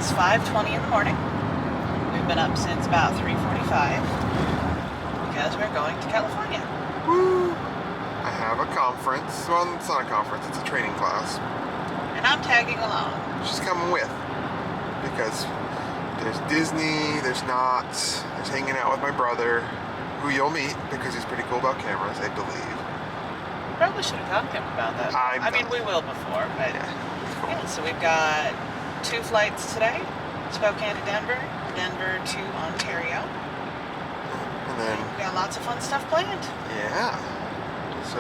is 5:20 in the morning. We've been up since about 3:45 because we're going to California. Woo! I have a conference. Well, it's not a conference, it's a training class. And I'm tagging along. She's coming with. Because there's Disney, there's knots, there's hanging out with my brother, who you'll meet because he's pretty cool about cameras, I believe. Probably should have talked to him about that. I mean, we will before, but yeah, so we've got 2 flights today. Spokane to Denver, Denver to Ontario. And then we got lots of fun stuff planned. Yeah. So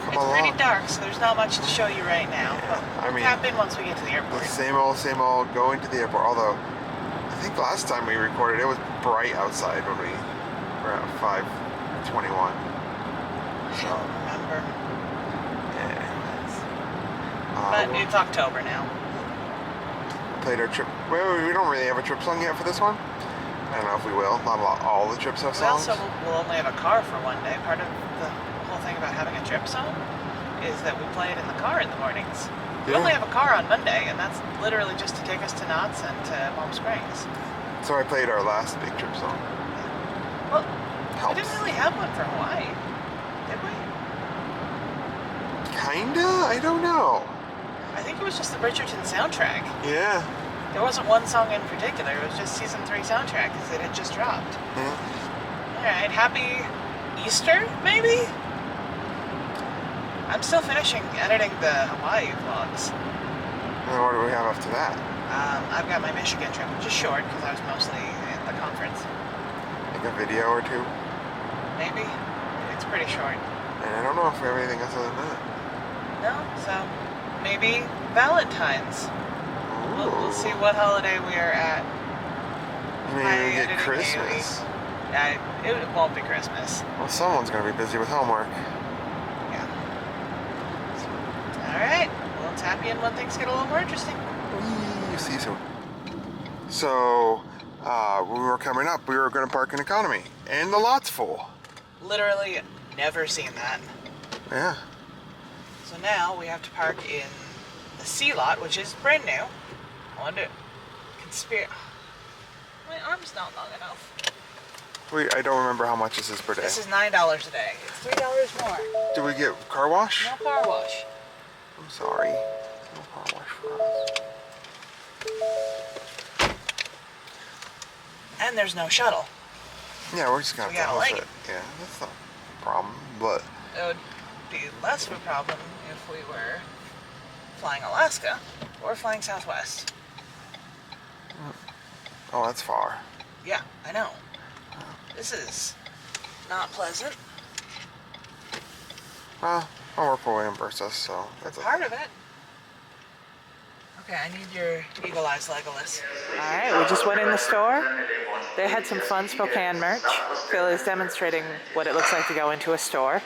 come along. It's pretty dark, so there's not much to show you right now. Yeah, but we'll tap in once we get to the airport. The same old going to the airport. Although I think last time we recorded it was bright outside when we were at 5:21. I don't remember. Yeah. But it's October now. Played our trip. Well, we don't really have a trip song yet for this one. I don't know if we will. Not all the trips have songs. We also will only have a car for one day. Part of the whole thing about having a trip song is that we play it in the car in the mornings. We only have a car on Monday, and that's literally just to take us to Knott's and to Palm Springs. So I played our last big trip song. Well, we didn't really have one for Hawaii, did we? Kinda? I don't know. I think it was just the Bridgerton soundtrack. Yeah. There wasn't one song in particular. It was just season 3 soundtrack because it had just dropped. Yeah. All right, happy Easter, maybe? I'm still finishing editing the Hawaii vlogs. And what do we have after that? I've got my Michigan trip, which is short because I was mostly at the conference. Like a video or two? Maybe. It's pretty short. And I don't know if we have anything else other than that. No, so maybe Valentine's. We'll see what holiday we are at. Maybe we get Christmas. It won't be Christmas. Well, someone's going to be busy with homework. Yeah. All right. We'll tap you in when things get a little more interesting. See you soon. So, when we were coming up, we were going to park in economy. And the lot's full. Literally never seen that. Yeah. So now we have to park in the C lot, which is brand new. I wonder, my arm's not long enough. I don't remember how much this is per day. This is $9 a day. It's $3 more. Do we get car wash? No car wash. I'm sorry. No car wash for us. And there's no shuttle. Yeah, we're just going to have to hoof hook it. Yeah, that's not a problem, but it would be less of a problem if we were flying Alaska or flying Southwest. Oh, that's far. Yeah, I know. This is not pleasant. Well, I'll work my way reimburse us, so that's part of it. Okay, I need your Eagle Eyes Legolas. Alright, we just went in the store. They had some fun Spokane merch. Phil is demonstrating what it looks like to go into a store.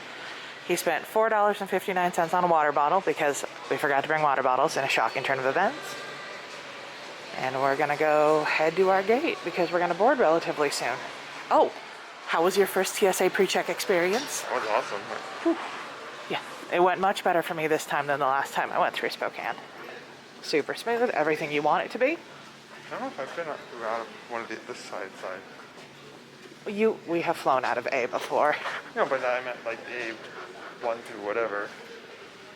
He spent $4.59 on a water bottle because we forgot to bring water bottles in a shocking turn of events. And we're gonna go head to our gate because we're gonna board relatively soon. Oh, how was your first TSA pre-check experience? That was awesome. Whew. Yeah, it went much better for me this time than the last time I went through Spokane. Super smooth, everything you want it to be. I don't know if I've been out of one of this side. We have flown out of A before. No, but I meant like A1 through whatever.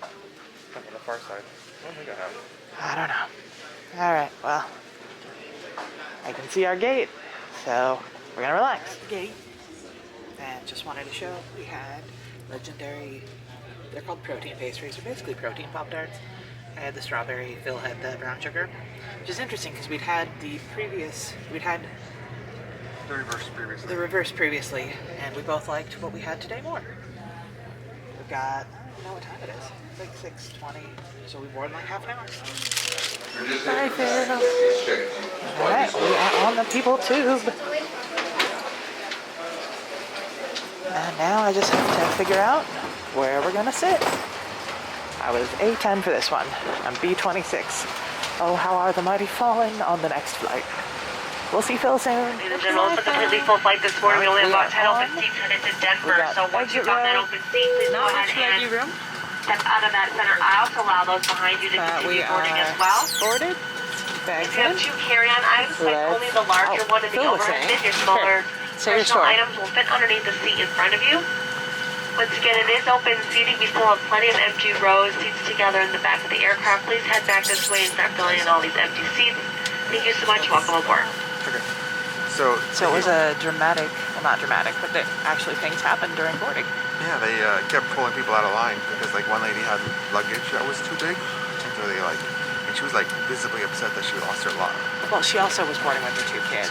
On the far side. I don't think I have. I don't know. Alright, well, I can see our gate, so we're gonna relax. Gate. And just wanted to show we had legendary, they're called protein pastries. They're basically protein Pop-Tarts. I had the strawberry, Phil had the brown sugar. Which is interesting because we'd had the reverse previously, and we both liked what we had today more. We've got, I don't know what time it is. It's like 6:20, so we board in like half an hour. Bye, Phil. Alright, we are on the people tube. And now I just have to figure out where we're gonna sit. I was A10 for this one. I'm B26. Oh, how are the mighty fallen on the next flight. We'll see Phil soon. Ladies and gentlemen, it's a completely full flight this morning. We only have about 10 open seats headed to Denver. So once you've got that open seat, please go ahead and step out of that center aisle to allow those behind you to continue boarding as well. Boarded. bags If you have in. 2 carry-on items, like Let's- only the larger one in the Phil was overhead saying. bin, your smaller Say your personal story. items will fit underneath the seat in front of you. Once again, it is open seating. We still have plenty of empty rows, seats together in the back of the aircraft. Please head back this way and start filling in all these empty seats. Thank you so much. Welcome aboard. Okay. So So it was a dramatic, well not dramatic, but actually things happened during boarding. yeah, they kept pulling people out of line because like one lady had luggage that was too big, and so they like, and she was like visibly upset that she lost her luggage. Well, she also was boarding with her 2 kids.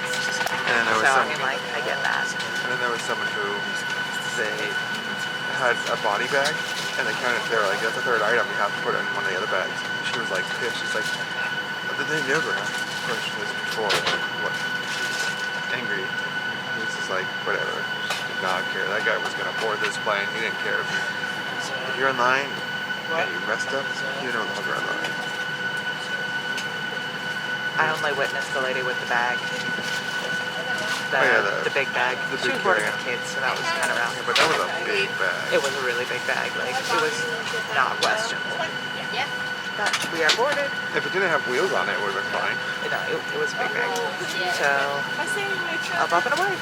And then there was So, I some, mean, like, I get that. and then there was someone who they had a body bag, and they were like, that's the 3rd item, you have to put it in one of the other bags. And she was like pissed. She's like, they never asked questions before. What? Angry. He was just like, whatever. Just did not care. That guy was gonna board this plane. He didn't care. If you're in line and you messed up, you're no longer in line. I only witnessed the lady with the bag. Oh, yeah, The big bag. the She big was boarding carry-on. with kids, so that was kind of round. Yeah, but that was a big bag. It was a really big bag. Like, it was not questionable. But we are boarded. If it didn't have wheels on it, it would have been fine. It was a big bag. So, up and away.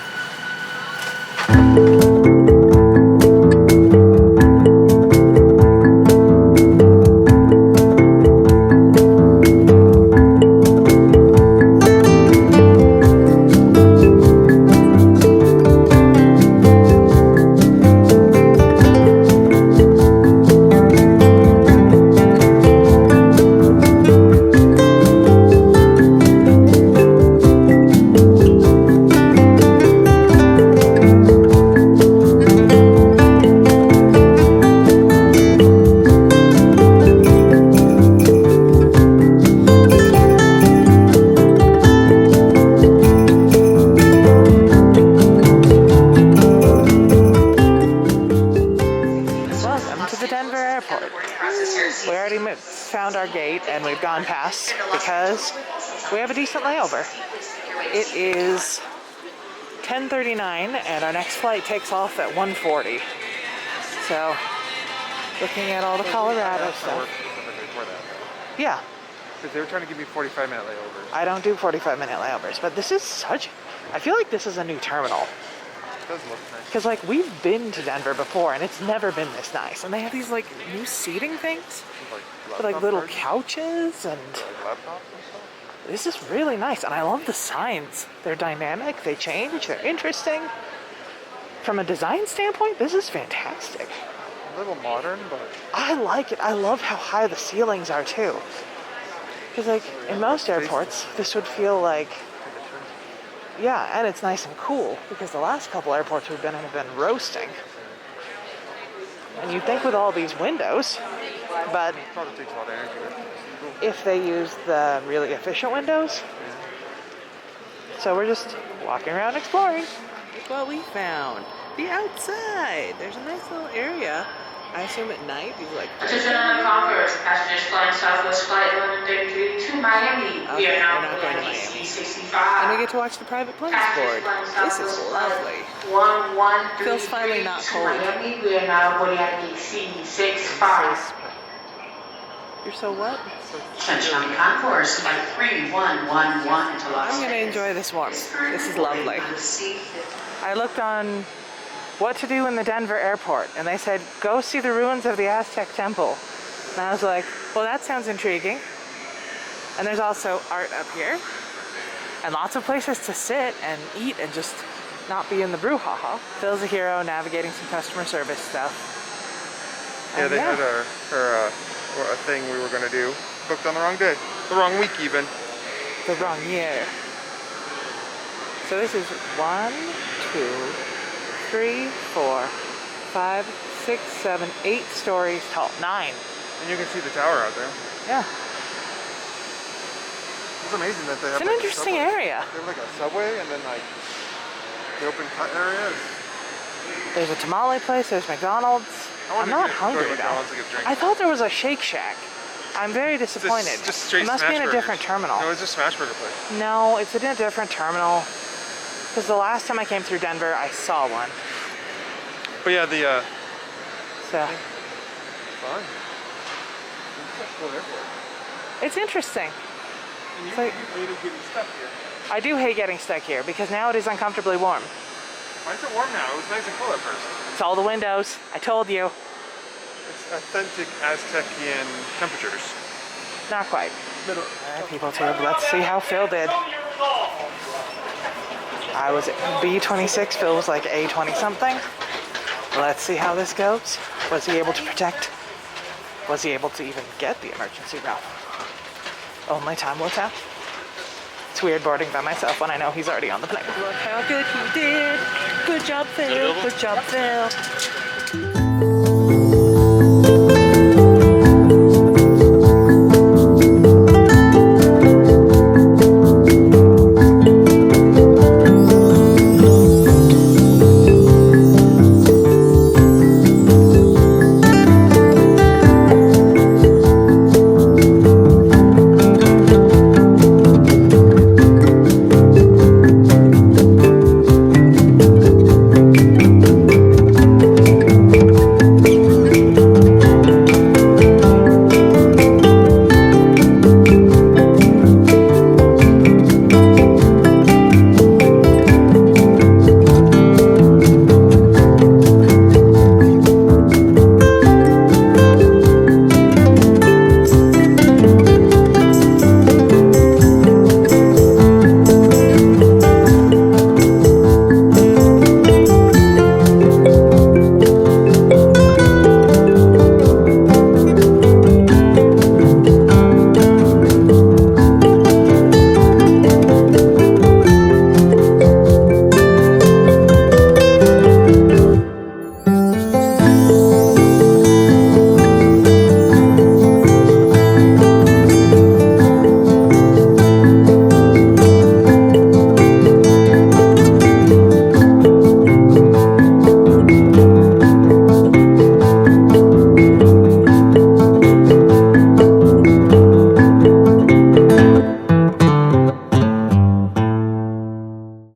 Welcome to the Denver airport. We already found our gate and we've gone past because we have a decent layover. It is 10:39 and our next flight takes off at 1:40. So, looking at all the Colorado stuff. Yeah, Because they were trying to give me 45-minute layovers. I don't do 45-minute layovers, but this is such, I feel like this is a new terminal. It does look nice. Because, like, we've been to Denver before, and it's never been this nice. And they have these, like, new seating things with, like, little couches, and Like laptops and stuff. this is really nice. And I love the signs. They're dynamic, they change, they're interesting. From a design standpoint, this is fantastic. A little modern, but I like it. I love how high the ceilings are, too. Because, like, in most airports, this would feel like, yeah, and it's nice and cool, because the last couple airports we've been in have been roasting. And you'd think with all these windows, but it probably takes a lot of energy. Cool. if they use the really efficient windows. So we're just walking around exploring. Look what we found. The outside. There's a nice little area. I assume at night these like. Attention on the concourse, passengers flying Southwest Flight 1133 to Miami. We Okay, are now we're not going to going Miami. AC-65. And we get to watch the private planes board. This is lovely. 1133 Feels finally not to cold. Miami. We are now boarding at AC-65. You're so what? Attention on the concourse, flight 3111 to Los I'm gonna enjoy this warmth. This is lovely. I looked on what to do in the Denver airport, and they said, go see the ruins of the Aztec temple. And I was like, well, that sounds intriguing. And there's also art up here, and lots of places to sit and eat and just not be in the brouhaha. Phil's a hero navigating some customer service stuff. Yeah, And they had a thing we were gonna do. Booked on the wrong day. The wrong week even. the wrong year. So this is 1, 2, 3, 4, 5, 6, 7, 8 stories tall. 9. And you can see the tower out there. Yeah. It's amazing that they have It's an like, a interesting subway. area. They have like a subway and then like the open cut area. There's a tamale place, there's McDonald's. I'm not hungry though. I thought there was a Shake Shack. I'm very disappointed. Just straight It must be in a Smashburgers. different terminal. No, it's a Smashburger place. No, it's in a different terminal. Because the last time I came through Denver, I saw one. But yeah, the So fine. It's a cool airport. it's interesting. And you It's like- hated getting stuck here. I do hate getting stuck here because now it is uncomfortably warm. Why is it warm now? It was nice and cool at first. It's all the windows. I told you. It's authentic Aztecian temperatures. Not quite. Middle. Alright, people tube. Let's see how Phil did. I was at B26. Phil was like A20 something. Let's see how this goes. Was he able to protect? Was he able to even get the emergency route? Only time will tell. It's weird boarding by myself when I know he's already on the plane. Look how good he did. Good job, Phil. Good job, Phil.